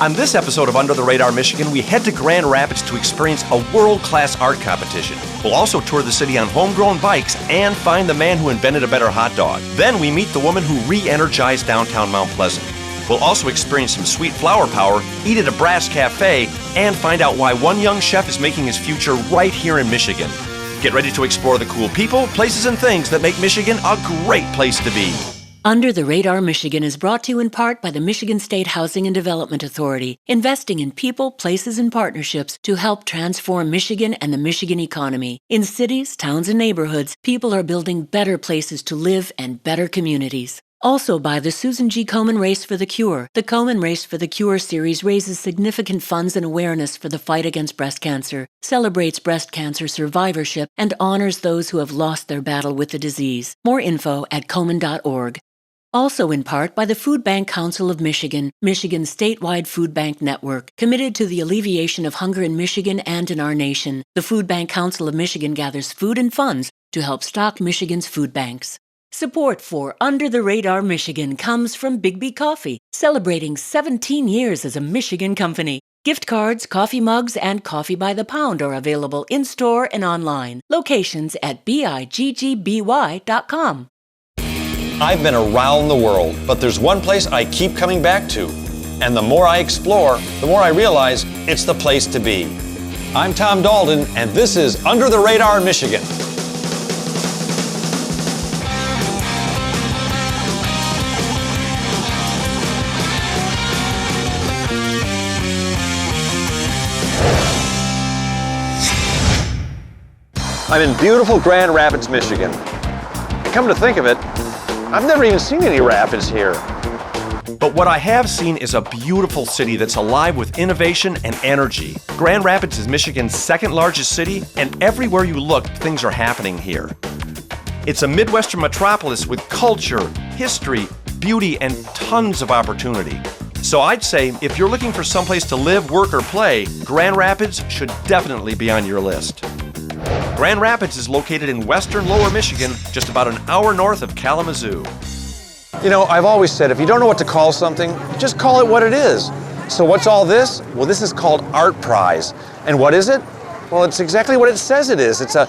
On this episode of Under the Radar Michigan, we head to Grand Rapids to experience a world-class art competition. We'll also tour the city on homegrown bikes and find the man who invented a better hot dog. Then we meet the woman who re-energized downtown Mount Pleasant. We'll also experience some sweet flower power, eat at a Brass Cafe, and find out why one young chef is making his future right here in Michigan. Get ready to explore the cool people, places, and things that make Michigan a great place to be. Under the Radar Michigan is brought to you in part by the Michigan State Housing and Development Authority, investing in people, places, and partnerships to help transform Michigan and the Michigan economy. In cities, towns, and neighborhoods, people are building better places to live and better communities. Also by the Susan G. Komen Race for the Cure. The Komen Race for the Cure series raises significant funds and awareness for the fight against breast cancer, celebrates breast cancer survivorship, and honors those who have lost their battle with the disease. More info at komen.org. Also in part by the Food Bank Council of Michigan, Michigan's statewide food bank network, committed to the alleviation of hunger in Michigan and in our nation. The Food Bank Council of Michigan gathers food and funds to help stock Michigan's food banks. Support for Under the Radar Michigan comes from Big Coffee, celebrating 17 years as a Michigan company. Gift cards, coffee mugs, and coffee by the pound are available in-store and online. Locations at biggby.com. I've been around the world, but there's one place I keep coming back to. And the more I explore, the more I realize it's the place to be. I'm Tom Dalton, and this is Under the Radar Michigan. I'm in beautiful Grand Rapids, Michigan. Come to think of it, I've never even seen any rapids here. But what I have seen is a beautiful city that's alive with innovation and energy. Grand Rapids is Michigan's second largest city, and everywhere you look, things are happening here. It's a Midwestern metropolis with culture, history, beauty, and tons of opportunity. So I'd say if you're looking for someplace to live, work, or play, Grand Rapids should definitely be on your list. Grand Rapids is located in western Lower Michigan, just about an hour north of Kalamazoo. You know, I've always said if you don't know what to call something, just call it what it is. So what's all this? Well, this is called ArtPrize. And what is it? Well, it's exactly what it says it is. It's a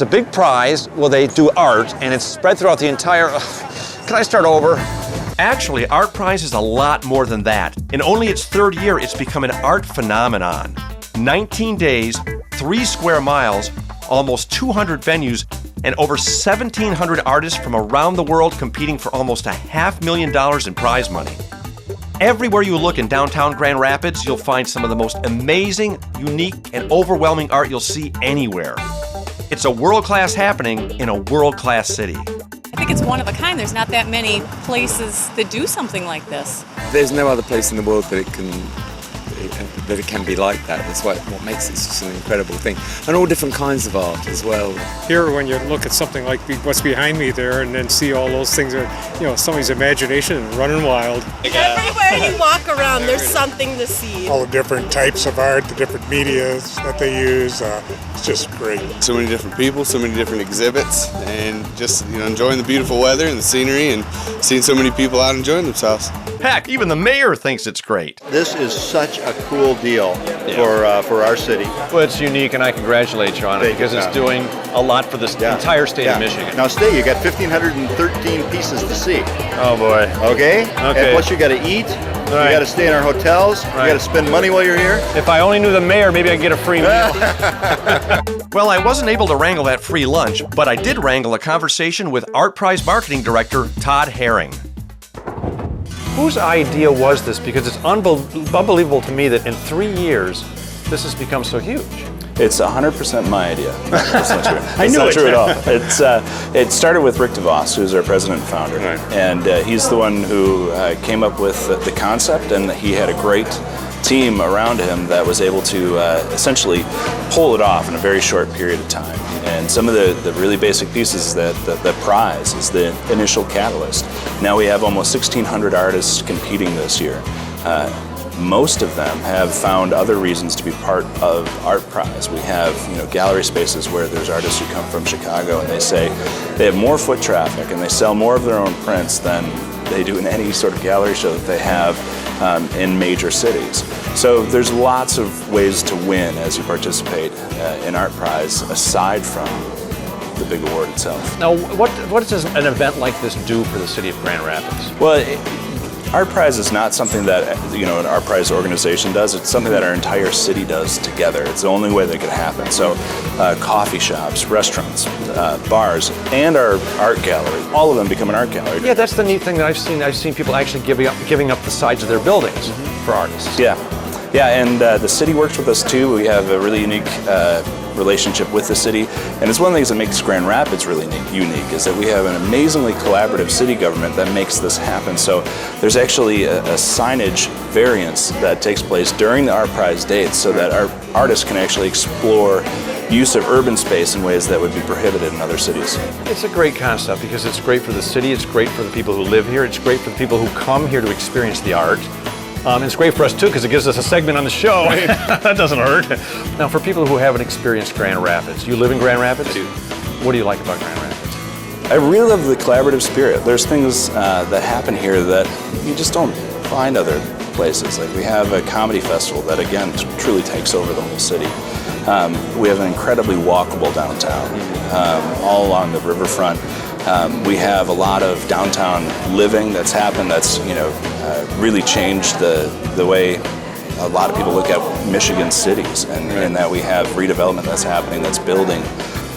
big prize where they do art, and it's spread throughout the entire... Can I start over? Actually, ArtPrize is a lot more than that. In only its third year, it's become an art phenomenon. 19 days, 3 square miles, almost 200 venues, and over 1,700 artists from around the world competing for almost $500,000 in prize money. Everywhere you look in downtown Grand Rapids, you'll find some of the most amazing, unique, and overwhelming art you'll see anywhere. It's a world-class happening in a world-class city. I think it's one of a kind. There's not that many places that do something like this. There's no other place in the world that it can be like that. That's what makes it such an incredible thing. And all different kinds of art as well. Here, when you look at something like what's behind me there and then see all those things, somebody's imagination running wild. Everywhere you walk around, there's something to see. All the different types of art, the different medias that they use, it's just great. So many different people, so many different exhibits, and just enjoying the beautiful weather and the scenery and seeing so many people out enjoying themselves. Heck, even the mayor thinks it's great. This is such a cool deal for our city. Well, it's unique, and I congratulate you on it because it's doing a lot for this entire state of Michigan. Now stay, you got 1,513 pieces to see. Oh boy. Okay? And plus you got to eat, you got to stay in our hotels, you got to spend money while you're here. If I only knew the mayor, maybe I'd get a free meal. Well, I wasn't able to wrangle that free lunch, but I did wrangle a conversation with ArtPrize marketing director Todd Herring. Whose idea was this? Because it's unbelievable to me that in 3 years, this has become so huge. It's 100% my idea. That's not true. I knew it's not true it. at all. It started with Rick DeVos, who's our president and founder. Right. And he's the one who came up with the concept, and he had a great team around him that was able to essentially pull it off in a very short period of time. And some of the really basic pieces that prize is the initial catalyst. Now we have almost 1,600 artists competing this year. Most of them have found other reasons to be part of ArtPrize. We have gallery spaces where there's artists who come from Chicago and they say they have more foot traffic and they sell more of their own prints than they do in any sort of gallery show that they have. in major cities. So there's lots of ways to win as you participate in ArtPrize aside from the big award itself. Now, what does an event like this do for the city of Grand Rapids? Well, ArtPrize is not something that an ArtPrize organization does. It's something that our entire city does together. It's the only way that could happen. So, coffee shops, restaurants, bars, and our art gallery, all of them become an art gallery. Yeah, that's the neat thing that I've seen. I've seen people actually giving up the sides of their buildings for artists. Yeah, and the city works with us too. We have a really unique relationship with the city, and it's one of the things that makes Grand Rapids really unique is that we have an amazingly collaborative city government that makes this happen. So there's actually a signage variance that takes place during the ArtPrize dates so that our artists can actually explore use of urban space in ways that would be prohibited in other cities. It's a great concept because it's great for the city, it's great for the people who live here, it's great for the people who come here to experience the art. It's great for us too because it gives us a segment on the show. That doesn't hurt. Now, for people who haven't experienced Grand Rapids, you live in Grand Rapids? What do you like about Grand Rapids? I really love the collaborative spirit. There's things that happen here that you just don't find other places. Like we have a comedy festival that again truly takes over the whole city. We have an incredibly walkable downtown, all along the riverfront. We have a lot of downtown living that's happened that's really changed the way a lot of people look at Michigan cities, and that we have redevelopment that's happening that's building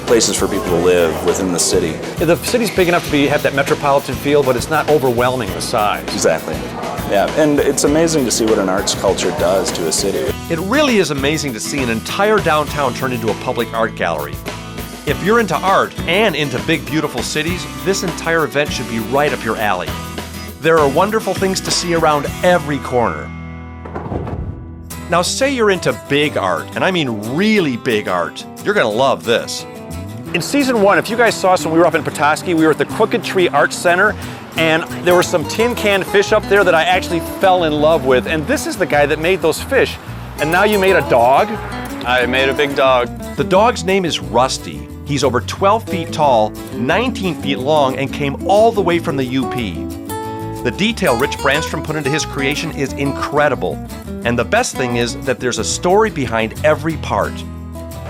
places for people to live within the city. The city's big enough to have that metropolitan feel, but it's not overwhelming the size. Exactly. Yeah, and it's amazing to see what an arts culture does to a city. It really is amazing to see an entire downtown turn into a public art gallery. If you're into art and into big, beautiful cities, this entire event should be right up your alley. There are wonderful things to see around every corner. Now, say you're into big art, and I mean really big art. You're gonna love this. In season 1, if you guys saw us when we were up in Petoskey, we were at the Crooked Tree Art Center, and there were some tin can fish up there that I actually fell in love with. And this is the guy that made those fish. And now you made a dog? I made a big dog. The dog's name is Rusty. He's over 12 feet tall, 19 feet long, and came all the way from the UP. The detail Rich Brandstrom put into his creation is incredible. And the best thing is that there's a story behind every part.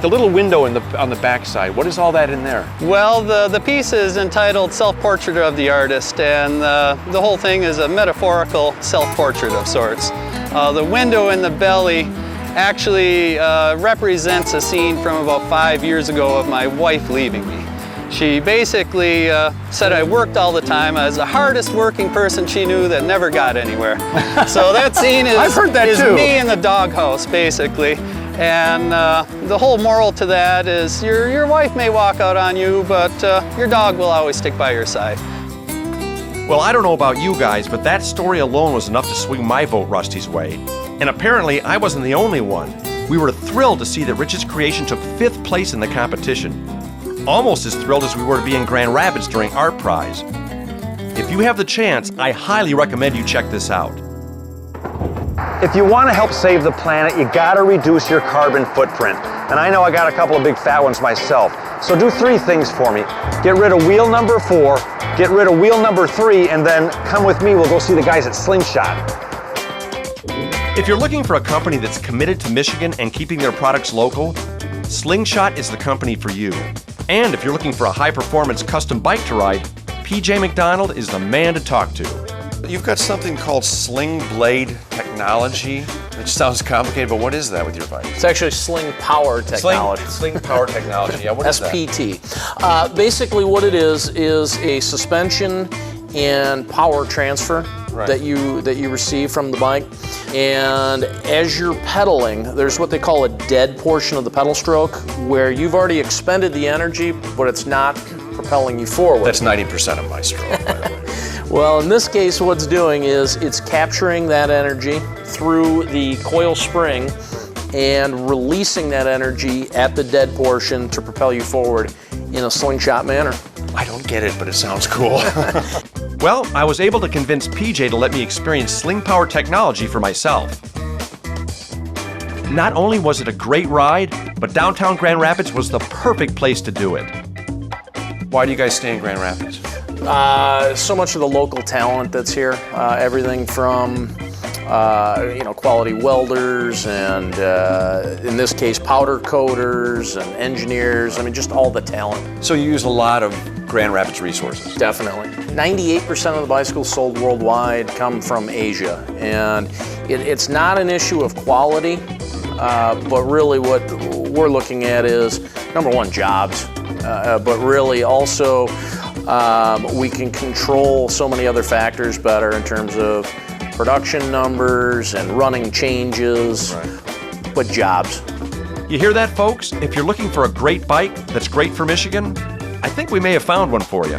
The little window on the back side, what is all that in there? Well, the piece is entitled Self-Portrait of the Artist, and the whole thing is a metaphorical self-portrait of sorts. The window in the belly actually represents a scene from about 5 years ago of my wife leaving me. She basically said I worked all the time. I was the hardest working person she knew that never got anywhere. So that scene is, I've heard that is too. me in the doghouse, basically. And the whole moral to that is your wife may walk out on you, but your dog will always stick by your side. Well, I don't know about you guys, but that story alone was enough to swing my vote Rusty's way. And apparently, I wasn't the only one. We were thrilled to see that Rich's creation took 5th place in the competition. Almost as thrilled as we were to be in Grand Rapids during ArtPrize. If you have the chance, I highly recommend you check this out. If you want to help save the planet, you gotta reduce your carbon footprint. And I know I got a couple of big fat ones myself. So do 3 things for me. Get rid of wheel number 4, get rid of wheel number 3, and then come with me, we'll go see the guys at Slingshot. If you're looking for a company that's committed to Michigan and keeping their products local, Slingshot is the company for you. And if you're looking for a high-performance custom bike to ride, PJ McDonald is the man to talk to. You've got something called Sling Blade technology, which sounds complicated, but what is that with your bike? It's actually Sling Power technology. Sling Power technology, yeah, what is that? SPT. Basically what it is a suspension and power transfer that you receive from the bike. And as you're pedaling, there's what they call a dead portion of the pedal stroke, where you've already expended the energy, but it's not propelling you forward. That's 90% of my stroke, by the way. Well, in this case, what it's doing is it's capturing that energy through the coil spring and releasing that energy at the dead portion to propel you forward in a slingshot manner. I don't get it, but it sounds cool. Well, I was able to convince PJ to let me experience Sling Power technology for myself. Not only was it a great ride, but downtown Grand Rapids was the perfect place to do it. Why do you guys stay in Grand Rapids? So much of the local talent that's here. Everything from quality welders and in this case powder coaters and engineers. I mean, just all the talent. So you use a lot of Grand Rapids resources. Definitely. 98% of the bicycles sold worldwide come from Asia, and it's not an issue of quality, but really what we're looking at is, number one, jobs, but really also we can control so many other factors better in terms of production numbers and running changes, but jobs. You hear that, folks? If you're looking for a great bike that's great for Michigan, I think we may have found one for you.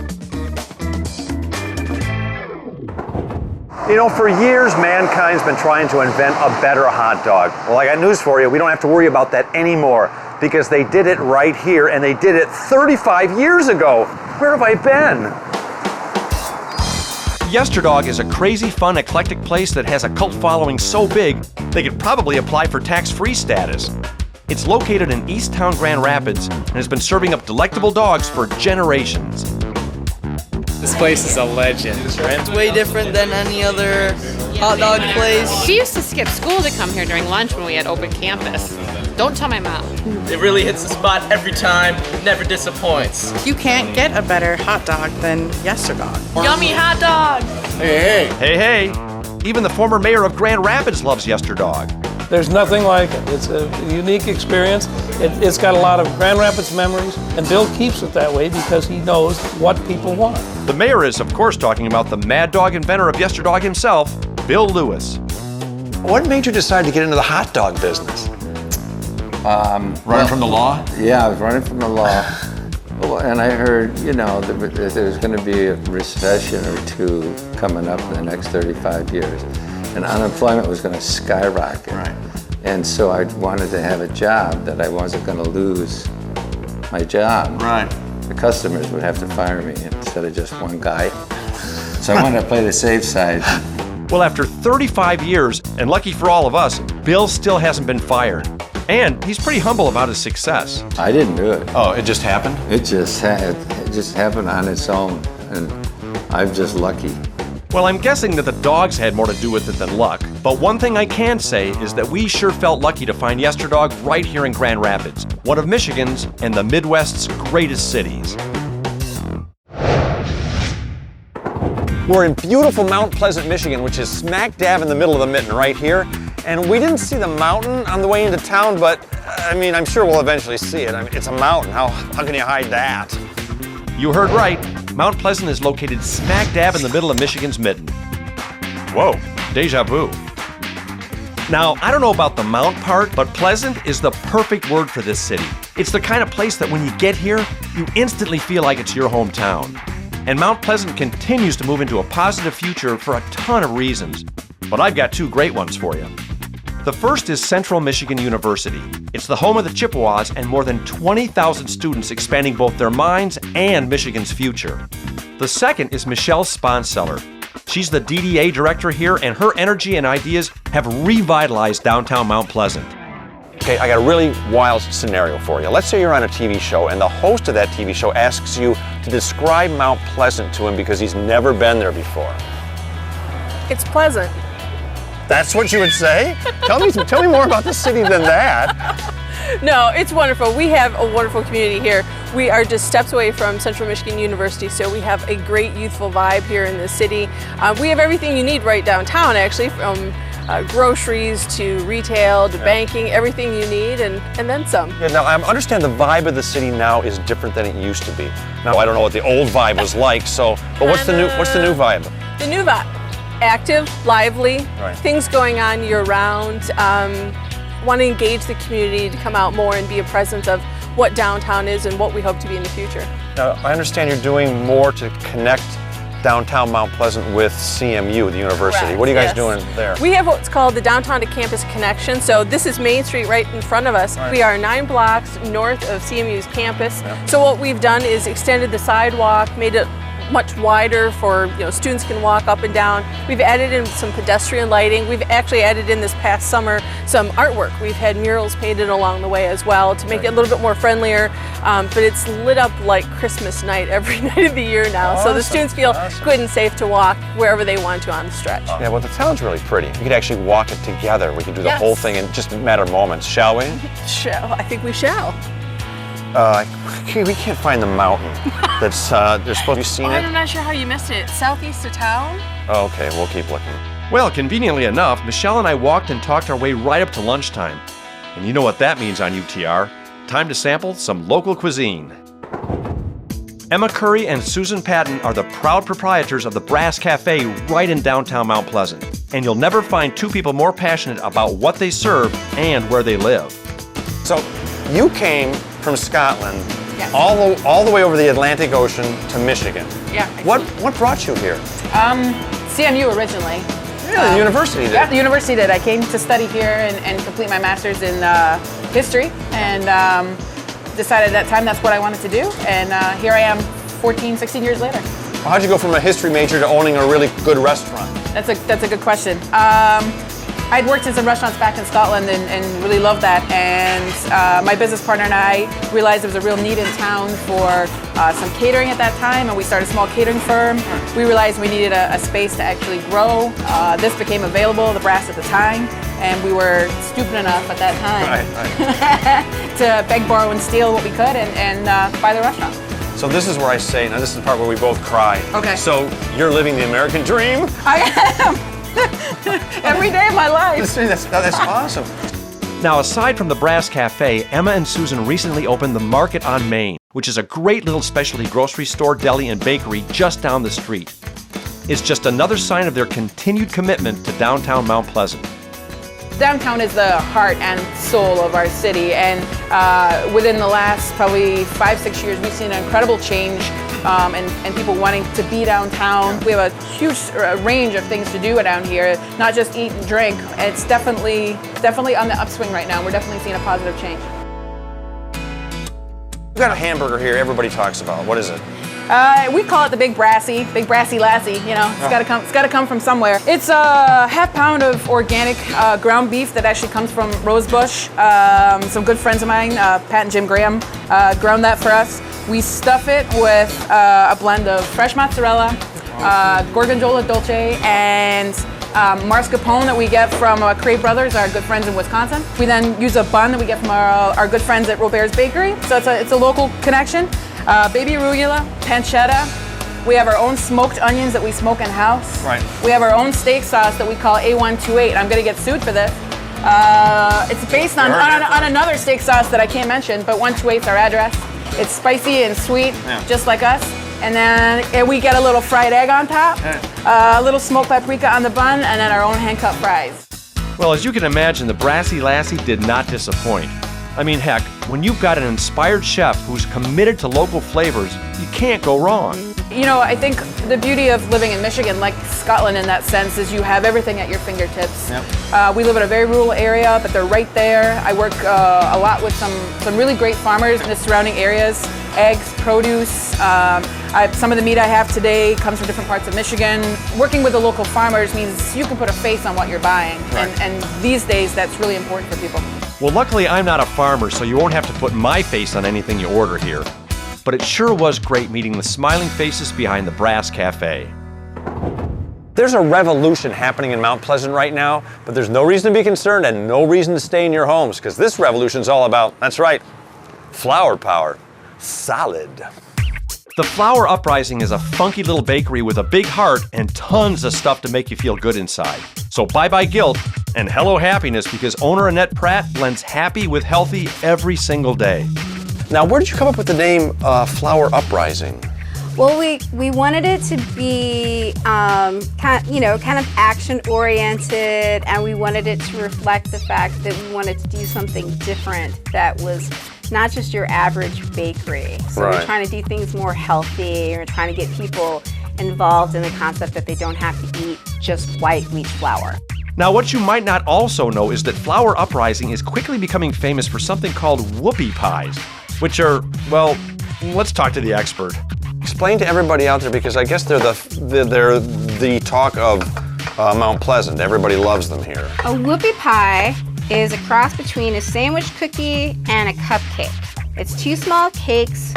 You know, for years, mankind's been trying to invent a better hot dog. Well, I got news for you. We don't have to worry about that anymore because they did it right here, and they did it 35 years ago. Where have I been? Yesterdog is a crazy, fun, eclectic place that has a cult following so big they could probably apply for tax-free status. It's located in East Town, Grand Rapids, and has been serving up delectable dogs for generations. This place is a legend. It's way different than any other hot dog place. She used to skip school to come here during lunch when we had open campus. Don't tell my mom. It really hits the spot every time, never disappoints. You can't get a better hot dog than Yesterdog. Yummy hot dog! Hey, hey. Hey, hey. Even the former mayor of Grand Rapids loves Yesterdog. There's nothing like it. It's a unique experience. It's got a lot of Grand Rapids memories, and Bill keeps it that way because he knows what people want. The mayor is, of course, talking about the mad dog inventor of Yesterdog himself, Bill Lewis. What made you decide to get into the hot dog business? Running from the law? Yeah, I was running from the law. And I heard, that there's going to be a recession or two coming up in the next 35 years. And unemployment was going to skyrocket. Right. And so I wanted to have a job that I wasn't going to lose my job. Right. The customers would have to fire me instead of just one guy. So I wanted to play the safe side. Well, after 35 years, and lucky for all of us, Bill still hasn't been fired. And he's pretty humble about his success. I didn't do it. Oh, it just happened? It just happened on its own, and I'm just lucky. Well, I'm guessing that the dogs had more to do with it than luck. But one thing I can say is that we sure felt lucky to find Yesterdog right here in Grand Rapids, one of Michigan's and the Midwest's greatest cities. We're in beautiful Mount Pleasant, Michigan, which is smack dab in the middle of the mitten right here. And we didn't see the mountain on the way into town, but I'm sure we'll eventually see it. It's a mountain. How can you hide that? You heard right. Mount Pleasant is located smack dab in the middle of Michigan's mitten. Whoa, deja vu. Now, I don't know about the mount part, but Pleasant is the perfect word for this city. It's the kind of place that when you get here, you instantly feel like it's your hometown. And Mount Pleasant continues to move into a positive future for a ton of reasons. But I've got two great ones for you. The first is Central Michigan University. It's the home of the Chippewas and more than 20,000 students expanding both their minds and Michigan's future. The second is Michelle Sponseller. She's the DDA director here, and her energy and ideas have revitalized downtown Mount Pleasant. Okay, I got a really wild scenario for you. Let's say you're on a TV show and the host of that TV show asks you to describe Mount Pleasant to him because he's never been there before. It's pleasant. That's what you would say? Tell me more about the city than that. No, it's wonderful. We have a wonderful community here. We are just steps away from Central Michigan University, so we have a great youthful vibe here in the city. We have everything you need right downtown, actually, from groceries to retail to banking, everything you need, and then some. Yeah, now, I understand the vibe of the city now is different than it used to be. Now, I don't know what the old vibe was like, but what's the new vibe? The new vibe. Active, lively, right. Things going on year-round. Want to engage the community to come out more and be a presence of what downtown is and what we hope to be in the future. Now, I understand you're doing more to connect downtown Mount Pleasant with CMU, the university. Correct, what are you guys yes. doing there? We have what's called the Downtown to Campus Connection. So this is Main Street right in front of us. Right. We are 9 blocks north of CMU's campus. So what we've done is extended the sidewalk, made it much wider for, students can walk up and down. We've added in some pedestrian lighting. We've actually added in this past summer some artwork. We've had murals painted along the way as well to make it a little bit more friendlier, but it's lit up like Christmas night every night of the year now. So the students feel good and safe to walk wherever they want to on the stretch. Yeah, well, the town's really pretty. We could actually walk it together. We could do the whole thing in just a matter of moments, shall we? I think we shall. We can't find the mountain that's they're supposed to be seen it. I'm not sure how you missed it. Southeast of town? Oh, okay, we'll keep looking. Well, conveniently enough, Michelle and I walked and talked our way right up to lunchtime. And you know what that means on UTR. Time to sample some local cuisine. Emma Curry and Susan Patton are the proud proprietors of the Brass Cafe right in downtown Mount Pleasant. And you'll never find two people more passionate about what they serve and where they live. So, you came from Scotland all the way over the Atlantic Ocean to Michigan. Yeah. What brought you here? CMU originally. Yeah, the university did. Yeah, the university did. I came to study here and complete my master's in history, and decided at that time that's what I wanted to do, and here I am 14, 16 years later. Well, how'd you go from a history major to owning a really good restaurant? That's a good question. I'd worked in some restaurants back in Scotland and really loved that, and my business partner and I realized there was a real need in town for some catering at that time, and we started a small catering firm. We realized we needed a space to actually grow. This became available, the Brass at the time, and we were stupid enough at that time to beg, borrow, and steal what we could and buy the restaurant. So this is where I say, now this is the part where we both cry. Okay. So you're living the American dream? I am. Every day of my life. That's awesome. Now, aside from the Brass Cafe, Emma and Susan recently opened the Market on Main, which is a great little specialty grocery store, deli, and bakery just down the street. It's just another sign of their continued commitment to downtown Mount Pleasant. Downtown is the heart and soul of our city, and within the last probably 5-6 years, we've seen an incredible change and people wanting to be downtown. We have a huge range of things to do down here, not just eat and drink. It's definitely on the upswing right now. We're definitely seeing a positive change. We've got a hamburger here everybody talks about. What is it? We call it the Big Brassy Lassie. It's got to come from somewhere. It's a half pound of organic ground beef that actually comes from Rosebush. Some good friends of mine, Pat and Jim Graham, ground that for us. We stuff it with a blend of fresh mozzarella, gorgonzola dolce, and mascarpone that we get from Cray Brothers, our good friends in Wisconsin. We then use a bun that we get from our good friends at Robert's Bakery. So it's a local connection. Baby arugula, pancetta. We have our own smoked onions that we smoke in-house. Right. We have our own steak sauce that we call A128. I'm going to get sued for this. It's based on another steak sauce that I can't mention, but 128 is our address. It's spicy and sweet, just like us. And then we get a little fried egg on top, a little smoked paprika on the bun, and then our own hand-cut fries. Well, as you can imagine, the Brassy Lassie did not disappoint. I mean, heck, when you've got an inspired chef who's committed to local flavors, you can't go wrong. You know, I think the beauty of living in Michigan, like Scotland in that sense, is you have everything at your fingertips. Yep. We live in a very rural area, but they're right there. I work a lot with some really great farmers in the surrounding areas. Eggs, produce. Some of the meat I have today comes from different parts of Michigan. Working with the local farmers means you can put a face on what you're buying. Right. And these days, that's really important for people. Well, luckily I'm not a farmer, so you won't have to put my face on anything you order here. But it sure was great meeting the smiling faces behind the Brass Cafe. There's a revolution happening in Mount Pleasant right now, but there's no reason to be concerned and no reason to stay in your homes, because this revolution's all about, that's right, flower power. Solid. The Flower Uprising is a funky little bakery with a big heart and tons of stuff to make you feel good inside. So bye-bye guilt and hello happiness, because owner Annette Pratt blends happy with healthy every single day. Now, where did you come up with the name Flower Uprising? Well, we wanted it to be kind of action-oriented, and we wanted it to reflect the fact that we wanted to do something different that was not just your average bakery. So we're trying to do things more healthy. We're trying to get people involved in the concept that they don't have to eat just white wheat flour. Now, what you might not also know is that Flower Uprising is quickly becoming famous for something called whoopie pies, which are, well, let's talk to the expert. explain to everybody out there, because I guess they're the talk of Mount Pleasant. Everybody loves them here. A whoopie pie is a cross between a sandwich cookie and a cupcake. It's 2 small cakes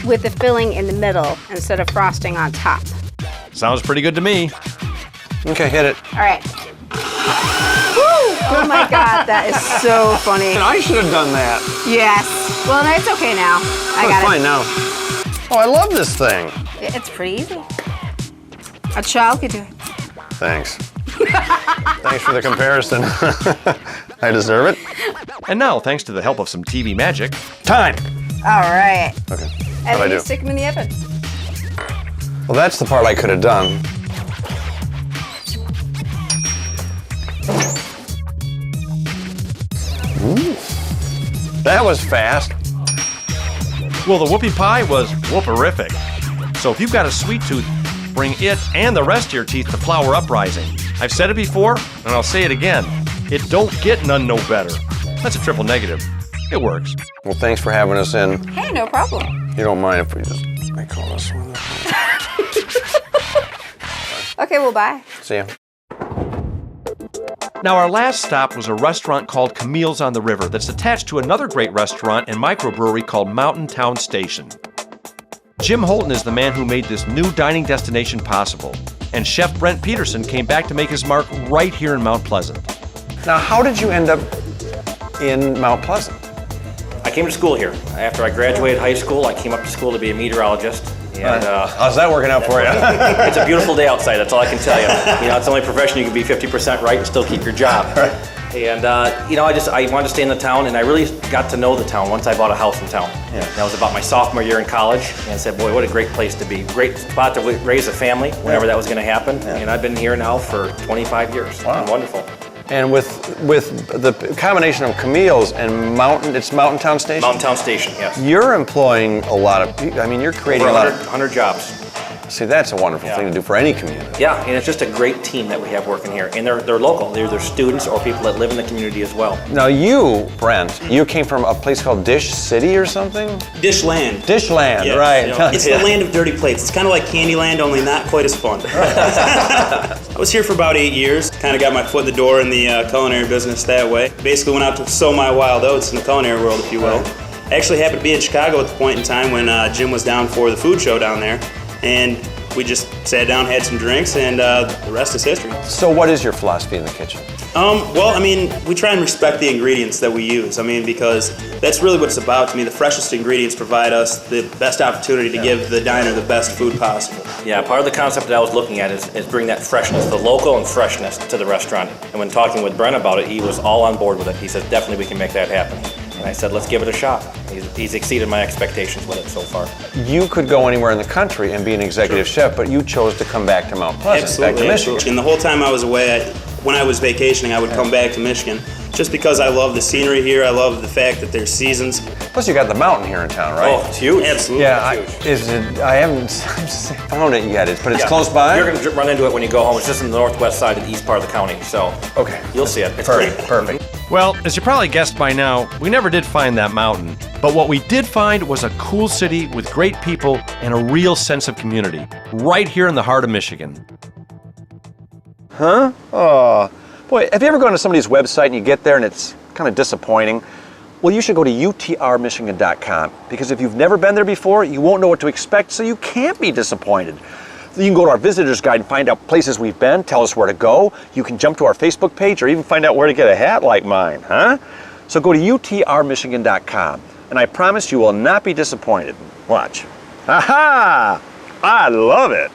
with the filling in the middle instead of frosting on top. Sounds pretty good to me. Okay, hit it. All right. Woo! Oh my God, that is so funny. I should have done that. Yes. Well, no, it's okay now. I got it. Fine now. Oh, I love this thing. It's pretty easy. A child could do it. Thanks. Thanks for the comparison. I deserve it. And now, thanks to the help of some TV magic, time. All right. Okay. And How'd I then you do? stick them in the oven. Well, that's the part I could have done. Ooh. That was fast. well, the whoopie pie was whooperific. So if you've got a sweet tooth, bring it and the rest of your teeth to Flower Uprising. I've said it before, and I'll say it again. It don't get none no better. That's a triple negative. It works. Well, thanks for having us in. Hey, no problem. You don't mind if we just make all this one? Okay, well, bye. See ya. Now, our last stop was a restaurant called Camille's on the River that's attached to another great restaurant and microbrewery called Mountain Town Station. Jim Holton is the man who made this new dining destination possible, and Chef Brent Peterson came back to make his mark right here in Mount Pleasant. Now, how did you end up in Mount Pleasant? I came to school here. After I graduated high school, I came up to school to be a meteorologist. And, how's that working out for you? It's a beautiful day outside, that's all I can tell you. You know, it's the only profession you can be 50% right and still keep your job. And, you know, I wanted to stay in the town, and I really got to know the town once I bought a house in town. Yeah. That was about my sophomore year in college, and I said, boy, what a great place to be. Great spot to raise a family whenever that was going to happen. Yeah. And I've been here now for 25 years. Wow. It's wonderful. And with the combination of Camille's and it's Mountain Town Station? Mountain Town Station, yes. You're employing a lot of people. I mean, you're creating Over a lot of 100 jobs. See, that's a wonderful thing to do for any community. Yeah, and it's just a great team that we have working here. And they're local. They're students or people that live in the community as well. Now you, Brent, you came from a place called Dish City or something? Dishland. Dishland, yes, right. You know, it's the land of dirty plates. It's kind of like Candyland, only not quite as fun. I was here for about 8 years. Kind of got my foot in the door in the culinary business that way. Basically went out to sow my wild oats in the culinary world, if you will. I actually happened to be in Chicago at the point in time when Jim was down for the food show down there. And we just sat down, had some drinks, and the rest is history. So what is your philosophy in the kitchen? Well, I mean, we try and respect the ingredients that we use. I mean, because that's really what it's about to me. The freshest ingredients provide us the best opportunity to give the diner the best food possible. Yeah, part of the concept that I was looking at is bring that freshness, the local and freshness to the restaurant. And when talking with Brent about it, he was all on board with it. He said, definitely we can make that happen. And I said, let's give it a shot. He's exceeded my expectations with it so far. You could go anywhere in the country and be an executive chef, but you chose to come back to Mount Pleasant, Absolutely, back to Michigan. Absolutely. And the whole time I was away, when I was vacationing, I would come back to Michigan just because I love the scenery here. I love the fact that there's seasons. Plus, you got the mountain here in town, right? Oh, it's huge. Absolutely. Yeah, I haven't found it yet, but it's close by? You're going to run into it when you go home. It's just in the northwest side of the east part of the county. So okay, you'll see it. It's perfect. great. Perfect. Well, as you probably guessed by now, we never did find that mountain. But what we did find was a cool city with great people and a real sense of community, right here in the heart of Michigan. Huh? Oh, boy, have you ever gone to somebody's website and you get there and it's kind of disappointing? Well, you should go to utrmichigan.com, because if you've never been there before, you won't know what to expect, so you can't be disappointed. You can go to our visitor's guide and find out places we've been, tell us where to go. You can jump to our Facebook page or even find out where to get a hat like mine, huh? So go to utrmichigan.com, and I promise you will not be disappointed. Watch. Aha! I love it.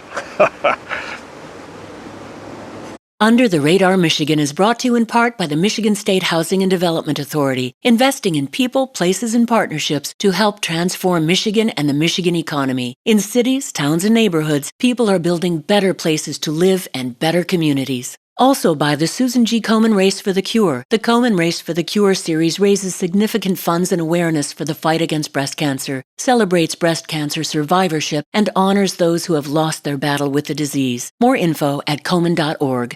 Under the Radar Michigan is brought to you in part by the Michigan State Housing and Development Authority, investing in people, places, and partnerships to help transform Michigan and the Michigan economy. In cities, towns, and neighborhoods, people are building better places to live and better communities. Also by the Susan G. Komen Race for the Cure. The Komen Race for the Cure series raises significant funds and awareness for the fight against breast cancer, celebrates breast cancer survivorship, and honors those who have lost their battle with the disease. More info at komen.org.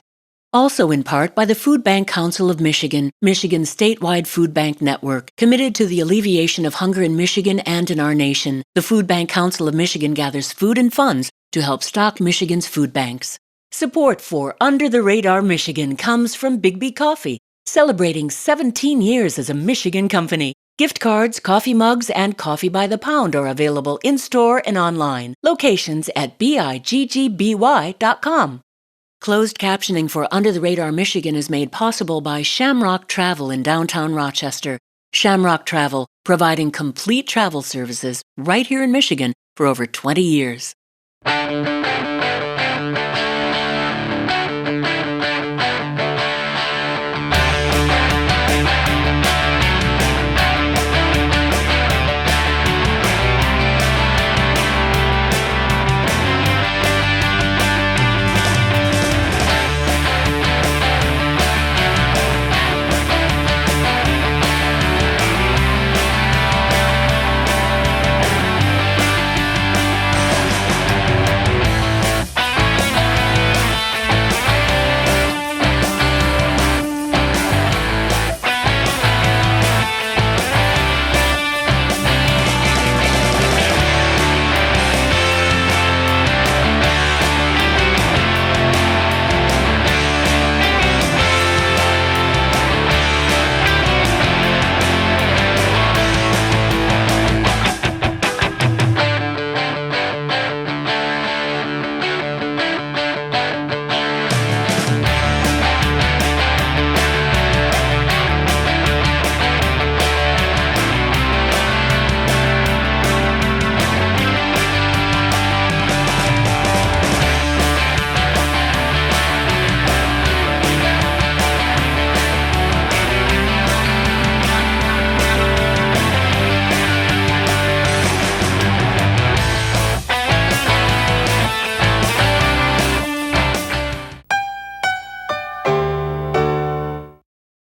Also in part by the Food Bank Council of Michigan, Michigan's statewide food bank network, committed to the alleviation of hunger in Michigan and in our nation. The Food Bank Council of Michigan gathers food and funds to help stock Michigan's food banks. Support for Under the Radar Michigan comes from Bigby Coffee, celebrating 17 years as a Michigan company. Gift cards, coffee mugs, and coffee by the pound are available in-store and online. Locations at biggby.com. Closed captioning for Under the Radar Michigan is made possible by Shamrock Travel in downtown Rochester. Shamrock Travel, providing complete travel services right here in Michigan for over 20 years.